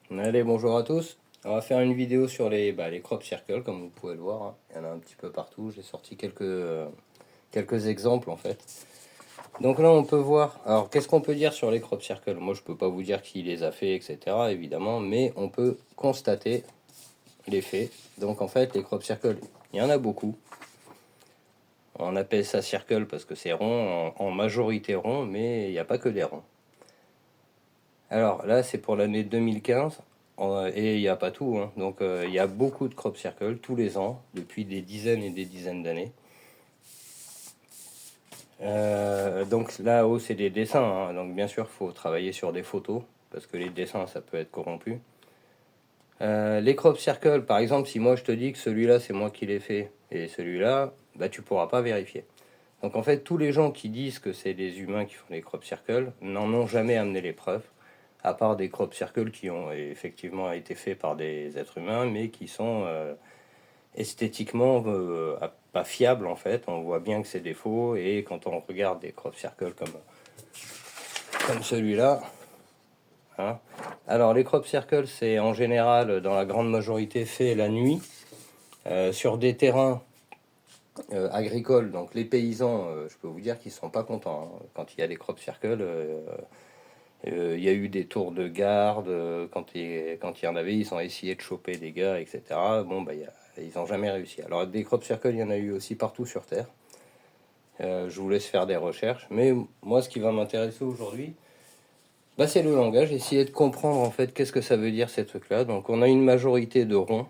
Allez, bonjour à tous. On va faire une vidéo sur les crop circles, comme vous pouvez le voir, hein. Il y en a un petit peu partout. J'ai sorti quelques exemples en fait. Donc là, on peut voir. Alors, qu'est-ce qu'on peut dire sur les crop circles? Moi, je peux pas vous dire qui les a fait, etc. évidemment, mais on peut constater les faits. Donc, en fait, les crop circles, il y en a beaucoup. On appelle ça circle parce que c'est rond, en majorité rond, mais il n'y a pas que des ronds. Alors là, c'est pour l'année 2015. Et il n'y a pas tout, hein. Donc il y a beaucoup de crop circles tous les ans, depuis des dizaines et des dizaines d'années. Donc là-haut, c'est des dessins, hein. Donc bien sûr, il faut travailler sur des photos, parce que les dessins, ça peut être corrompu. Les crop circles, par exemple, si moi je te dis que celui-là, c'est moi qui l'ai fait, et celui-là, bah, tu pourras pas vérifier. Donc en fait, tous les gens qui disent que c'est des humains qui font les crop circles n'en ont jamais amené les preuves, à part des crop circles qui ont effectivement été faits par des êtres humains, mais qui sont esthétiquement pas fiables en fait. On voit bien que c'est des faux, et quand on regarde des crop circles comme celui-là, hein. Alors les crop circles, c'est en général, dans la grande majorité, fait la nuit, sur des terrains agricoles. Donc les paysans, je peux vous dire qu'ils sont pas contents, hein, quand il y a des crop circles. Il y a eu des tours de garde, quand il y en avait, ils ont essayé de choper des gars, etc. Bon, bah, ils n'ont jamais réussi. Alors, des crop circles, il y en a eu aussi partout sur Terre. Je vous laisse faire des recherches. Mais moi, ce qui va m'intéresser aujourd'hui, bah, c'est le langage. Essayer de comprendre, en fait, qu'est-ce que ça veut dire, ces trucs-là. Donc, on a une majorité de ronds.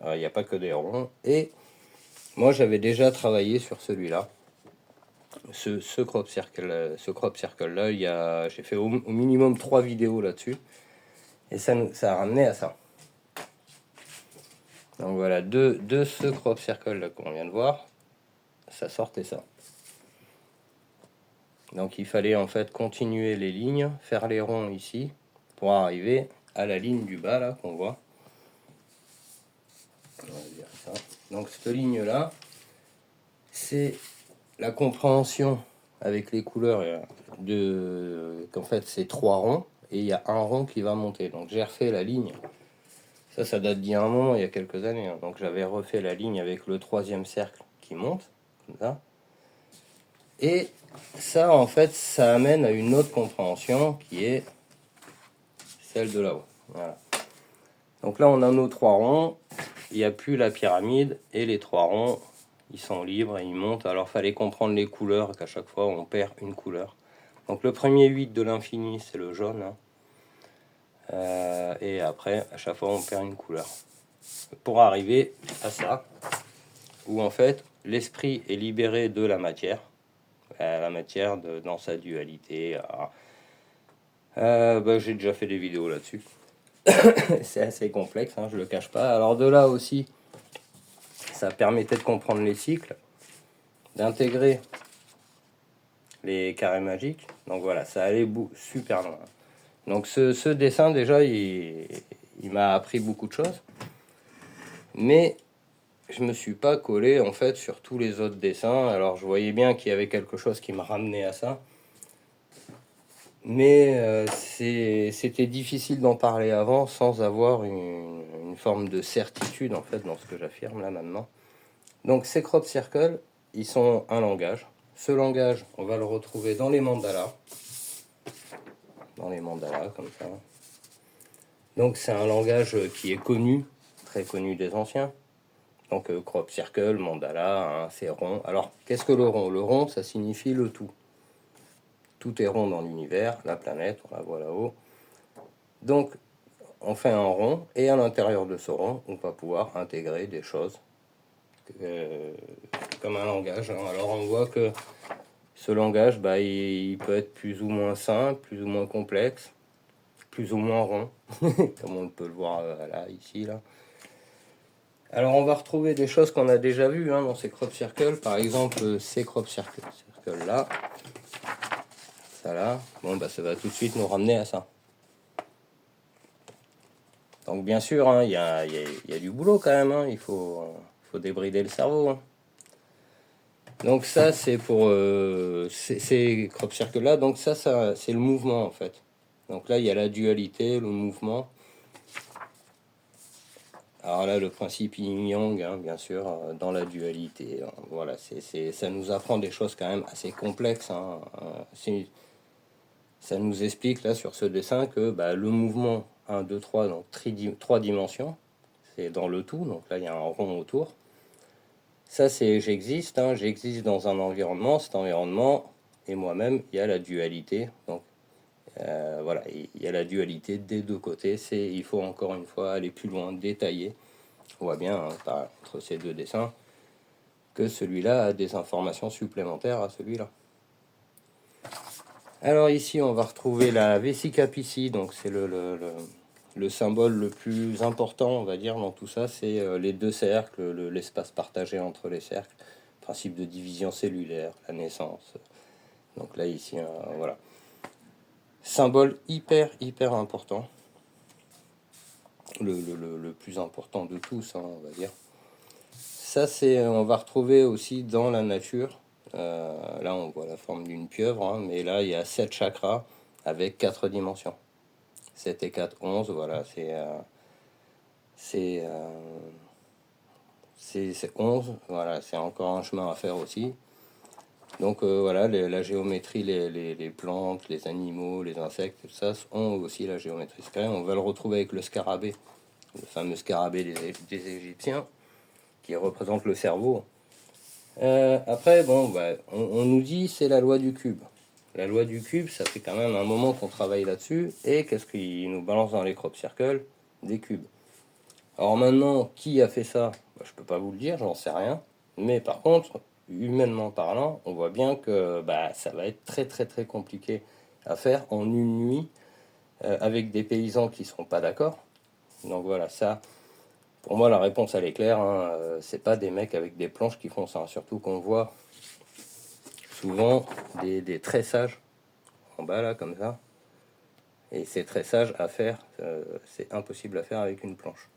Il n'y a pas que des ronds. Et moi, j'avais déjà travaillé sur celui-là. Ce crop circle-là, j'ai fait au minimum 3 vidéos là-dessus. Et ça a ramené à ça. Donc voilà, de ce crop circle là qu'on vient de voir, ça sortait ça. Donc il fallait en fait continuer les lignes, faire les ronds ici, pour arriver à la ligne du bas là qu'on voit. On va dire ça. Donc cette ligne là, c'est la compréhension avec les couleurs qu'en fait c'est 3 ronds, et il y a un rond qui va monter. Donc j'ai refait la ligne. Ça date d'il y a un moment, il y a quelques années, hein. Donc j'avais refait la ligne avec le 3e cercle qui monte, comme ça. Et ça, en fait, ça amène à une autre compréhension qui est celle de là-haut. Voilà. Donc là, on a nos 3 ronds. Il n'y a plus la pyramide, et les 3 ronds, ils sont libres et ils montent. Alors, il fallait comprendre les couleurs, qu'à chaque fois, on perd une couleur. Donc le premier 8 de l'infini, c'est le jaune, hein. Et après, à chaque fois, on perd une couleur. Pour arriver à ça, où en fait, l'esprit est libéré de la matière dans sa dualité. Bah, j'ai déjà fait des vidéos là-dessus. C'est assez complexe, hein, je le cache pas. Alors de là aussi, ça permettait de comprendre les cycles, d'intégrer les carrés magiques. Donc voilà, ça allait super loin. Donc ce dessin déjà, il m'a appris beaucoup de choses. Mais je me suis pas collé en fait sur tous les autres dessins. Alors je voyais bien qu'il y avait quelque chose qui me ramenait à ça. Mais c'était difficile d'en parler avant sans avoir une forme de certitude en fait dans ce que j'affirme là maintenant. Donc ces crop circles, ils sont un langage. Ce langage, on va le retrouver dans les mandalas. Dans les mandalas, comme ça. Donc c'est un langage qui est connu, très connu des anciens. Donc crop circle, mandala, hein, c'est rond. Alors qu'est-ce que le rond? Le rond, ça signifie le tout. Tout est rond dans l'univers, la planète, on la voit là-haut. Donc on fait un rond, et à l'intérieur de ce rond, on va pouvoir intégrer des choses comme un langage, hein. Alors on voit que ce langage, bah, il peut être plus ou moins simple, plus ou moins complexe, plus ou moins rond, comme on peut le voir là, ici, là. Alors on va retrouver des choses qu'on a déjà vues, hein, dans ces crop circles. Par exemple, ces crop circles là, ça là, bon, bah, ça va tout de suite nous ramener à ça. Donc bien sûr, hein, il y a du boulot quand même, hein. Il faut débrider le cerveau, hein. Donc ça, c'est pour ces crop circles là. Donc ça c'est le mouvement en fait. Donc là, il y a la dualité, le mouvement. Alors là, le principe yin-yang, hein, bien sûr, dans la dualité. Voilà, ça nous apprend des choses quand même assez complexes. Hein. Ça nous explique là sur ce dessin que bah, le mouvement 1, 2, 3, donc 3 dimensions, c'est dans le tout. Donc là, il y a un rond autour. Ça, c'est j'existe. Hein, j'existe dans un environnement. Cet environnement et moi-même, il y a la dualité. Donc voilà, il y a la dualité des deux côtés. Il faut encore une fois aller plus loin, détailler. On voit bien hein, entre ces deux dessins que celui-là a des informations supplémentaires à celui-là. Alors ici, on va retrouver la Vesica Piscis, donc c'est le symbole le plus important, on va dire, dans tout ça, c'est les deux cercles, l'espace partagé entre les cercles, principe de division cellulaire, la naissance. Donc là, ici, voilà. Symbole hyper important. Le plus important de tous, hein, on va dire. Ça, on va retrouver aussi dans la nature. Là, on voit la forme d'une pieuvre, hein, mais là, il y a 7 chakras avec 4 dimensions. 7 et 4, 11, voilà, c'est 11, voilà, c'est encore un chemin à faire aussi. Donc voilà, la géométrie, les plantes, les animaux, les insectes, tout ça ont aussi la géométrie sacrée. On va le retrouver avec le scarabée, le fameux scarabée des Égyptiens, qui représente le cerveau. Après, bon, bah, on nous dit c'est la loi du cube. La loi du cube, ça fait quand même un moment qu'on travaille là-dessus. Et qu'est-ce qu'il nous balance dans les crop circles? Des cubes. Alors maintenant, qui a fait ça? Bah, je peux pas vous le dire, j'en sais rien. Mais par contre, humainement parlant, on voit bien que bah, ça va être très compliqué à faire en une nuit avec des paysans qui seront pas d'accord. Donc voilà, ça, pour moi, la réponse elle est claire. Hein. C'est pas des mecs avec des planches qui font ça. Surtout qu'on voit souvent des tressages en bas là, comme ça. Et ces tressages à faire, c'est impossible à faire avec une planche.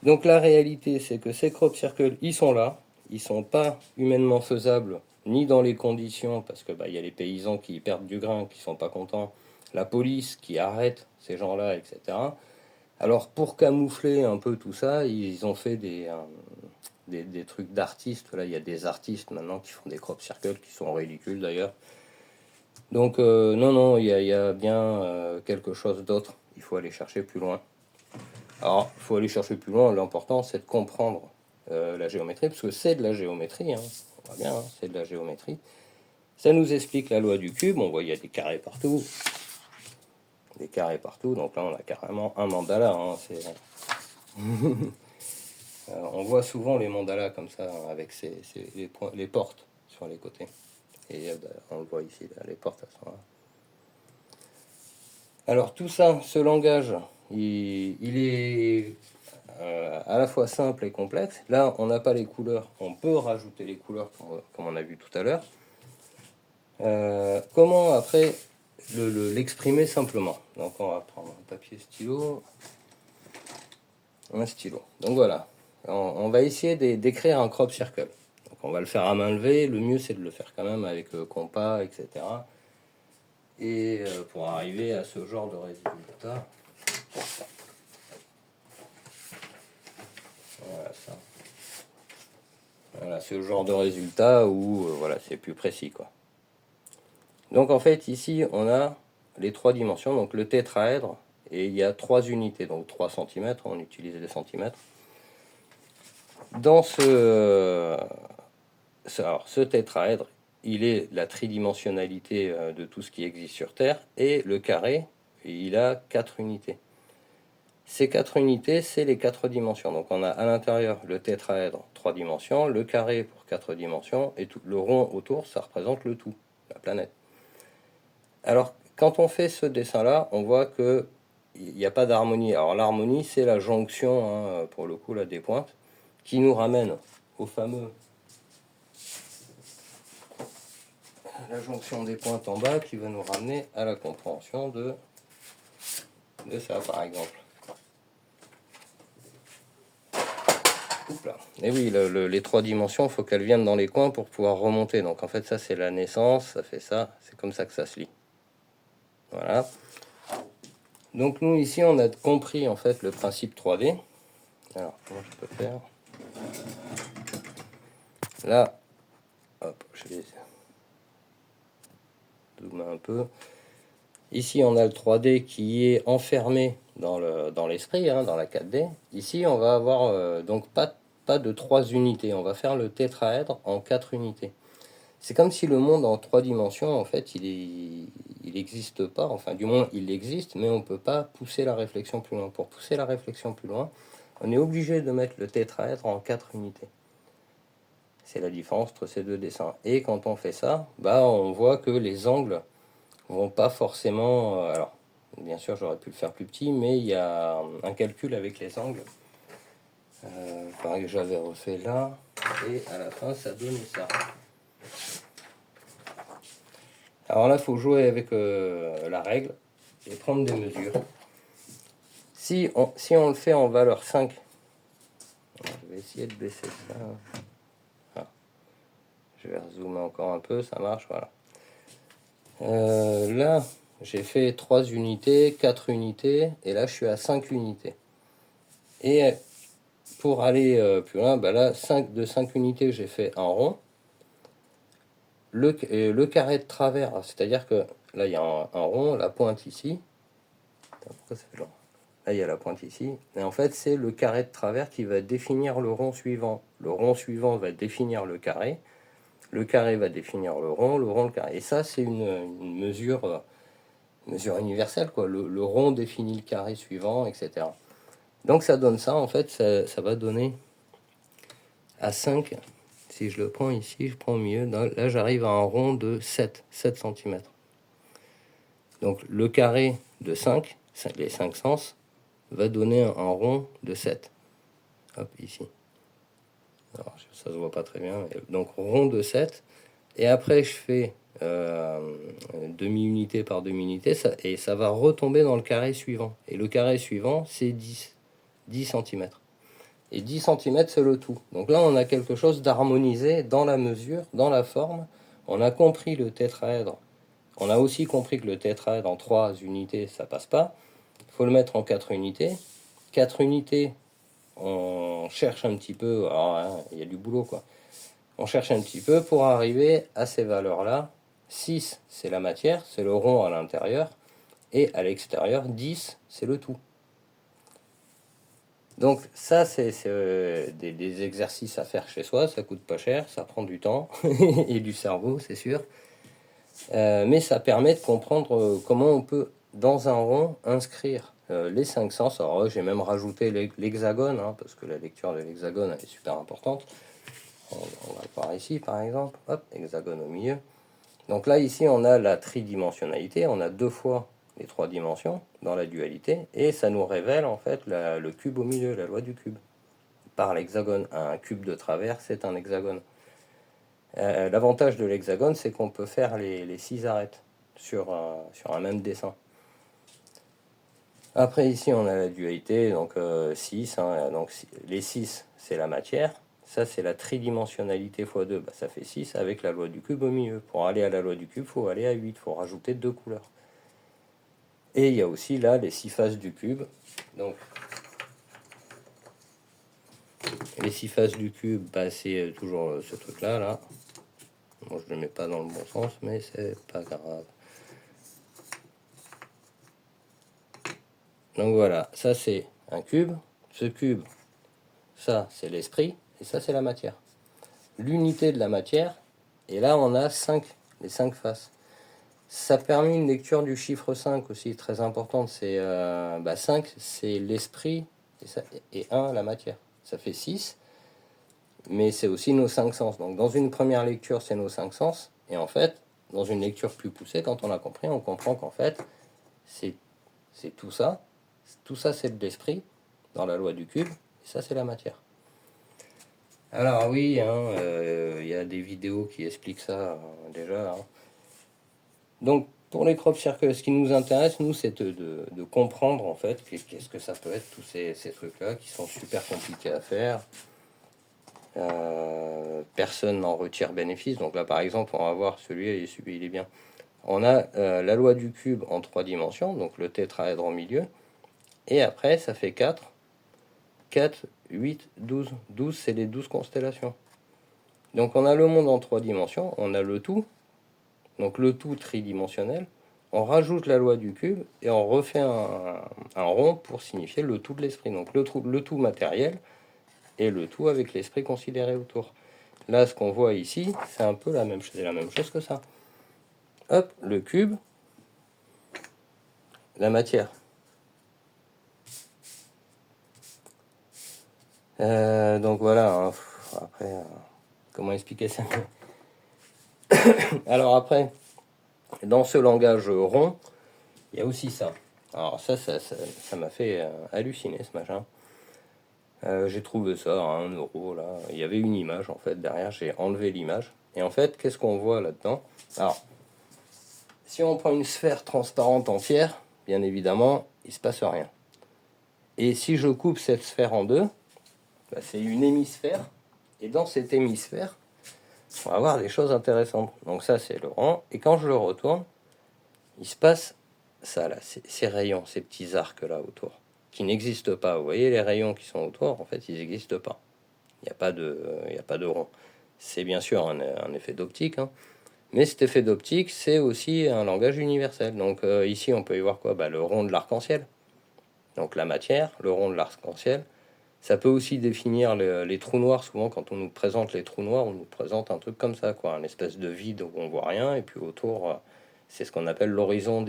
Donc la réalité, c'est que ces crop circles, ils sont là. Ils sont pas humainement faisables, ni dans les conditions, parce que bah, y a les paysans qui perdent du grain, qui sont pas contents, la police qui arrête ces gens-là, etc. Alors pour camoufler un peu tout ça, ils ont fait des trucs d'artistes. Là, il y a des artistes maintenant qui font des crop circles qui sont ridicules d'ailleurs. Donc non, il y a bien quelque chose d'autre. Il faut aller chercher plus loin. Alors, il faut aller chercher plus loin. L'important, c'est de comprendre la géométrie, parce que c'est de la géométrie. Hein. On voit bien, hein, c'est de la géométrie. Ça nous explique la loi du cube. On voit il y a des carrés partout. Des carrés partout. Donc là, on a carrément un mandala. Hein. On voit souvent les mandalas comme ça, hein, avec les portes sur les côtés. Et on le voit ici, là, les portes à sont là. Alors tout ça, ce langage, il est à la fois simple et complexe. Là, on n'a pas les couleurs, on peut rajouter les couleurs comme on a vu tout à l'heure. Comment après l'exprimer simplement? Donc on va prendre un papier stylo, un stylo. Donc voilà, on va essayer d'écrire un crop circle. Donc on va le faire à main levée, le mieux c'est de le faire quand même avec le compas, etc. Et pour arriver à ce genre de résultat. Voilà ça. Voilà, ce genre de résultat où voilà, c'est plus précis quoi. Donc en fait ici on a les 3 dimensions, donc le tétraèdre, et il y a 3 unités, donc 3 cm, on utilise les centimètres. Dans ce tétraèdre, il est la tridimensionnalité de tout ce qui existe sur Terre, et le carré, il a 4 unités. Ces 4 unités, c'est les 4 dimensions. Donc on a à l'intérieur le tétraèdre, 3 dimensions, le carré pour 4 dimensions, et tout le rond autour, ça représente le tout, la planète. Alors, quand on fait ce dessin-là, on voit qu'il n'y a pas d'harmonie. Alors l'harmonie, c'est la jonction, hein, pour le coup, là, des pointes, qui nous ramène au fameux... La jonction des pointes en bas, qui va nous ramener à la compréhension de ça, par exemple. Et oui, les 3 dimensions, il faut qu'elles viennent dans les coins pour pouvoir remonter. Donc en fait, ça c'est la naissance, ça fait ça, c'est comme ça que ça se lit. Voilà. Donc nous ici, on a compris en fait le principe 3D. Alors, comment je peux faire? Là, hop, je vais zoomer un peu. Ici, on a le 3D qui est enfermé dans l'esprit, hein, dans la 4D. Ici, on va avoir donc pas de 3 unités. On va faire le tétraèdre en 4 unités. C'est comme si le monde en 3 dimensions, en fait, il n'existe pas. Enfin, du moins, il existe, mais on ne peut pas pousser la réflexion plus loin. Pour pousser la réflexion plus loin, on est obligé de mettre le tétraèdre en 4 unités. C'est la différence entre ces deux dessins. Et quand on fait ça, bah, on voit que les angles vont pas forcément. Alors, bien sûr, j'aurais pu le faire plus petit, mais il y a un calcul avec les angles. Pareil que j'avais refait là, et à la fin, ça donne ça. Alors là, il faut jouer avec la règle et prendre des mesures. Si on le fait en valeur 5, je vais essayer de baisser ça. Ah, je vais zoomer encore un peu, ça marche, voilà. Là, j'ai fait 3 unités, 4 unités, et là, je suis à 5 unités. Et pour aller plus loin, bah là, de 5 unités, j'ai fait un rond. Le carré de travers, c'est-à-dire que là, il y a un rond, la pointe ici. Pourquoi ça fait long? Là, il y a la pointe ici. Et en fait, c'est le carré de travers qui va définir le rond suivant. Le rond suivant va définir le carré. Le carré va définir le rond le carré. Et ça, c'est une mesure universelle, quoi. Le rond définit le carré suivant, etc. Donc ça donne ça, en fait, ça va donner à 5. Si je le prends ici, je prends au milieu. Là, j'arrive à un rond de 7 cm. Donc le carré de 5, les 5 sens, va donner un rond de 7. Hop, ici. Alors, ça se voit pas très bien. Donc rond de 7. Et après, je fais demi-unité par demi-unité. Et ça va retomber dans le carré suivant. Et le carré suivant, c'est 10 cm. Et 10 cm, c'est le tout. Donc là, on a quelque chose d'harmonisé dans la mesure, dans la forme. On a compris le tétraèdre. On a aussi compris que le tétraèdre en 3 unités, ça passe pas. Il faut le mettre en 4 unités. 4 unités, on cherche un petit peu. Alors, hein, il y a du boulot, quoi. On cherche un petit peu pour arriver à ces valeurs-là. 6, c'est la matière, c'est le rond à l'intérieur. Et à l'extérieur, 10, c'est le tout. Donc ça, c'est des exercices à faire chez soi, ça coûte pas cher, ça prend du temps et du cerveau, c'est sûr. Mais ça permet de comprendre comment on peut, dans un rond, inscrire les 5 sens. Alors j'ai même rajouté l'hexagone, hein, parce que la lecture de l'hexagone est super importante. On va le voir ici, par exemple. Hop, hexagone au milieu. Donc là, ici, on a la tridimensionnalité, on a 2 fois les 3 dimensions dans la dualité, et ça nous révèle en fait le cube au milieu, la loi du cube, par l'hexagone. Un cube de travers, c'est un hexagone. L'avantage de l'hexagone, c'est qu'on peut faire les 6 arêtes sur un même dessin. Après, ici, on a la dualité, donc 6. Hein, donc les 6, c'est la matière. Ça, c'est la tridimensionnalité x 2, bah, ça fait 6 avec la loi du cube au milieu. Pour aller à la loi du cube, il faut aller à 8, il faut rajouter 2 couleurs. Et il y a aussi là les 6 faces du cube. Donc, les 6 faces du cube, bah, c'est toujours ce truc-là. Là. Bon, je ne le mets pas dans le bon sens, mais c'est pas grave. Donc voilà, ça c'est un cube. Ce cube, ça c'est l'esprit, et ça c'est la matière. L'unité de la matière, et là on a les 5 faces. Ça permet une lecture du chiffre 5 aussi, très importante. C'est 5, c'est l'esprit, et 1, la matière. Ça fait 6, mais c'est aussi nos 5 sens. Donc dans une première lecture, c'est nos 5 sens, et en fait, dans une lecture plus poussée, quand on a compris, on comprend qu'en fait, c'est tout ça. Tout ça, c'est de l'esprit, dans la loi du cube, et ça, c'est la matière. Alors oui, hein, y a des vidéos qui expliquent ça déjà. Hein. Donc pour les crop circles, ce qui nous intéresse, nous, c'est de comprendre en fait qu'est-ce que ça peut être, tous ces trucs-là qui sont super compliqués à faire. Personne n'en retire bénéfice. Donc là, par exemple, on va voir celui-là, il est bien. On a la loi du cube en 3 dimensions, donc le tétraèdre au milieu. Et après, ça fait 4 8, 12. 12, c'est les 12 constellations. Donc on a le monde en 3 dimensions, on a le tout, donc le tout tridimensionnel, on rajoute la loi du cube et on refait un rond pour signifier le tout de l'esprit. Donc le tout matériel et le tout avec l'esprit considéré autour. Là, ce qu'on voit ici, c'est un peu la même chose que ça. Hop, le cube, la matière. Donc voilà, hein. Après, comment expliquer ça? Alors après, dans ce langage rond, il y a aussi ça. Alors ça m'a fait halluciner ce machin. J'ai trouvé ça à 1 euro là. Il y avait une image en fait derrière, j'ai enlevé l'image. Et en fait, qu'est-ce qu'on voit là-dedans? Alors, si on prend une sphère transparente entière, bien évidemment, il ne se passe rien. Et si je coupe cette sphère en deux, bah, c'est une hémisphère. Et dans cet hémisphère, on va voir des choses intéressantes. Donc ça, c'est le rond. Et quand je le retourne, il se passe ça là, ces rayons, ces petits arcs là autour, qui n'existent pas. Vous voyez les rayons qui sont autour, en fait, ils n'existent pas. Il n'y a pas de rond. C'est bien sûr un effet d'optique, hein. Mais cet effet d'optique, c'est aussi un langage universel. Donc ici, on peut y voir quoi? Bah, le rond de l'arc-en-ciel. Donc la matière, le rond de l'arc-en-ciel. Ça peut aussi définir les trous noirs. Souvent, quand on nous présente les trous noirs, on nous présente un truc comme ça, quoi, un espèce de vide où on voit rien, et puis autour, c'est ce qu'on appelle l'horizon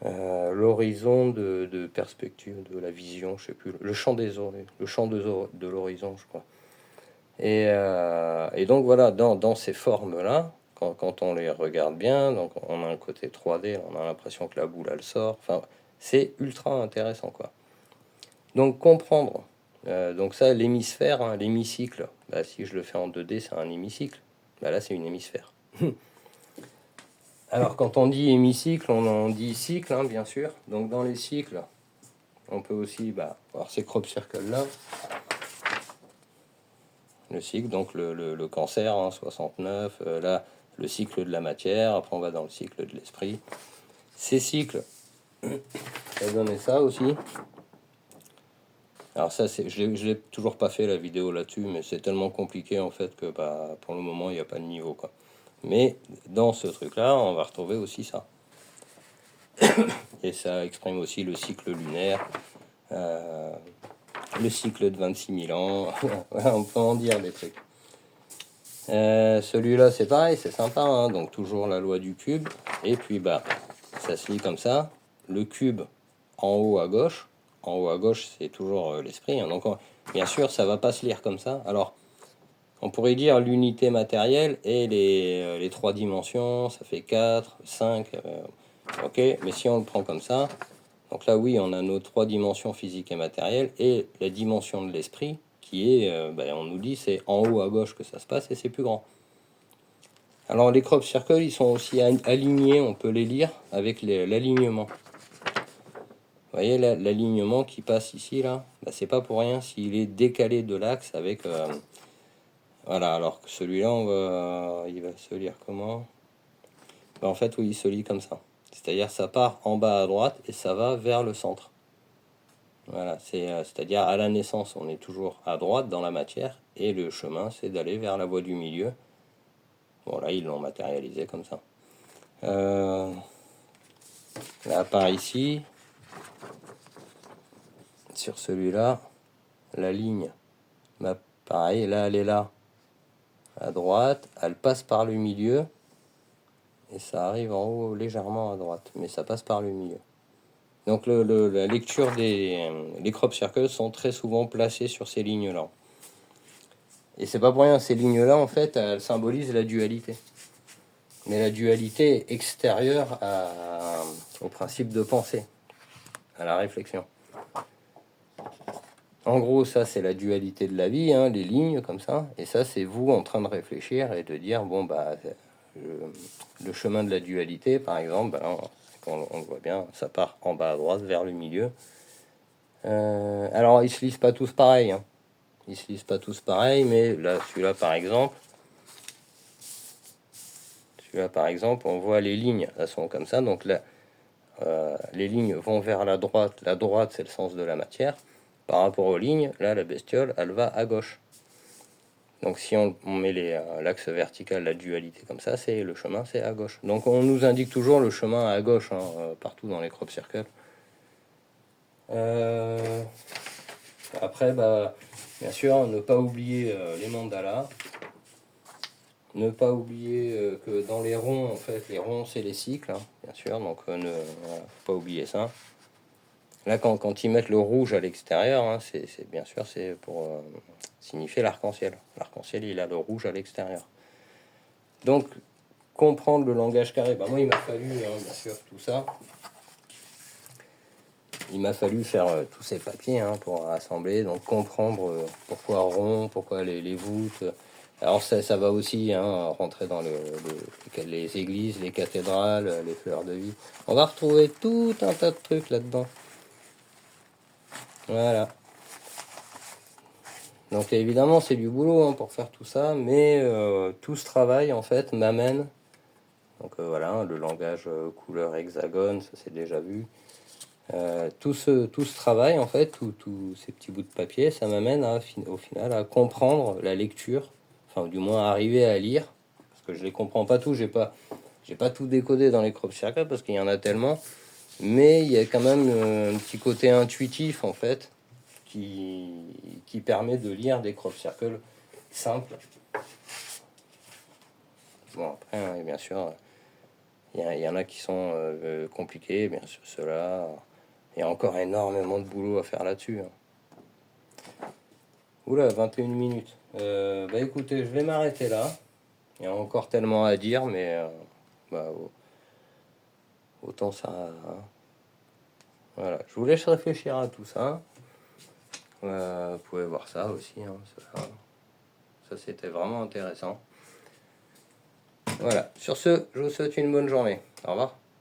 l'horizon de perspective, de la vision, je sais plus, le champ le champ de l'horizon, je crois. Et donc voilà, dans ces formes-là, quand on les regarde bien, donc on a un côté 3D, on a l'impression que la boule elle sort. Enfin, c'est ultra intéressant, quoi. Donc comprendre, donc ça, l'hémisphère, hein, l'hémicycle, bah, si je le fais en 2D, c'est un hémicycle. Bah, là, c'est une hémisphère. Alors, quand on dit hémicycle, on dit cycle, hein, bien sûr. Donc, dans les cycles, on peut aussi voir ces crop circles-là. Le cycle, donc le cancer, hein, 69, là, le cycle de la matière. Après, on va dans le cycle de l'esprit. Ces cycles, ça donnait ça aussi. Alors ça, je l'ai toujours pas fait la vidéo là-dessus, mais c'est tellement compliqué en fait que pour le moment, il n'y a pas de niveau, quoi. Mais dans ce truc-là, on va retrouver aussi ça. Et ça exprime aussi le cycle lunaire, le cycle de 26 000 ans. On peut en dire des trucs. Celui-là, c'est pareil, c'est sympa, hein. Donc toujours la loi du cube. Et puis ça se lit comme ça. Le cube en haut à gauche. En haut à gauche, c'est toujours l'esprit, hein. Donc bien sûr, ça va pas se lire comme ça. Alors, on pourrait dire l'unité matérielle et les 3 dimensions, ça fait 4, 5. Ok, mais si on le prend comme ça, donc là, oui, on a nos 3 dimensions physiques et matérielles et la dimension de l'esprit qui est, on nous dit, c'est en haut à gauche que ça se passe et c'est plus grand. Alors, les crop circles, ils sont aussi alignés, on peut les lire avec l'alignement. Vous voyez l'alignement qui passe ici, là, c'est pas pour rien s'il est décalé de l'axe avec... voilà, alors que celui-là, il va se lire comment? En fait, oui, il se lit comme ça. C'est-à-dire ça part en bas à droite et ça va vers le centre. Voilà, c'est-à-dire à la naissance, on est toujours à droite dans la matière et le chemin, c'est d'aller vers la voie du milieu. Bon, là, ils l'ont matérialisé comme ça. Là, par ici, sur celui-là, la ligne, pareil, là, elle est là, à droite, elle passe par le milieu et ça arrive en haut légèrement à droite, mais ça passe par le milieu. Donc la lecture les crop circles sont très souvent placés sur ces lignes-là. Et c'est pas pour rien, ces lignes-là, en fait, elles symbolisent la dualité. Mais la dualité est extérieure au principe de pensée, à la réflexion. En gros, ça, c'est la dualité de la vie, hein, les lignes comme ça. Et ça, c'est vous en train de réfléchir et de dire, le chemin de la dualité, par exemple, on le voit bien, ça part en bas à droite vers le milieu. Alors, ils se lisent pas tous pareil, hein. Ils se lisent pas tous pareil, mais là, celui-là, par exemple, on voit les lignes, elles sont comme ça. Donc là, les lignes vont vers la droite. La droite, c'est le sens de la matière. par rapport aux lignes, là la bestiole elle va à gauche. Donc si on met l'axe vertical, la dualité comme ça, c'est le chemin c'est à gauche. Donc on nous indique toujours le chemin à gauche hein, partout dans les crop circles. Après, bah, bien sûr, ne pas oublier les mandalas. Ne pas oublier que dans les ronds, en fait, les ronds c'est les cycles, hein, bien sûr, donc voilà, faut pas oublier ça. Là, quand ils mettent le rouge à l'extérieur, hein, c'est bien sûr c'est pour signifier l'arc-en-ciel. L'arc-en-ciel, il a le rouge à l'extérieur. Donc, comprendre le langage carré, bah, moi il m'a fallu, hein, bien sûr, tout ça. Il m'a fallu faire tous ces papiers hein, pour assembler, donc comprendre pourquoi rond, pourquoi les voûtes. Alors ça va aussi hein, rentrer dans les églises, les cathédrales, les fleurs de vie. On va retrouver tout un tas de trucs là-dedans. Voilà. Donc évidemment c'est du boulot hein, pour faire tout ça, mais tout ce travail en fait m'amène. Donc voilà, le langage couleur hexagone, ça c'est déjà vu. Tout ce travail, en fait, tous ces petits bouts de papier, ça m'amène au final à comprendre la lecture, enfin du moins à arriver à lire, parce que je les comprends pas tous, j'ai pas tout décodé dans les crop circles parce qu'il y en a tellement, mais il y a quand même un petit côté intuitif en fait qui permet de lire des crop circles simples. Bon après, hein, bien sûr, il y en a qui sont compliqués, bien sûr ceux-là. Il y a encore énormément de boulot à faire là-dessus. Hein. Oula, 21 minutes. Bah écoutez, je vais m'arrêter là. Il y a encore tellement à dire, mais bah, autant ça. Hein. Voilà, je vous laisse réfléchir à tout ça. Vous pouvez voir ça aussi. Hein, ça c'était vraiment intéressant. Voilà, sur ce, je vous souhaite une bonne journée. Au revoir.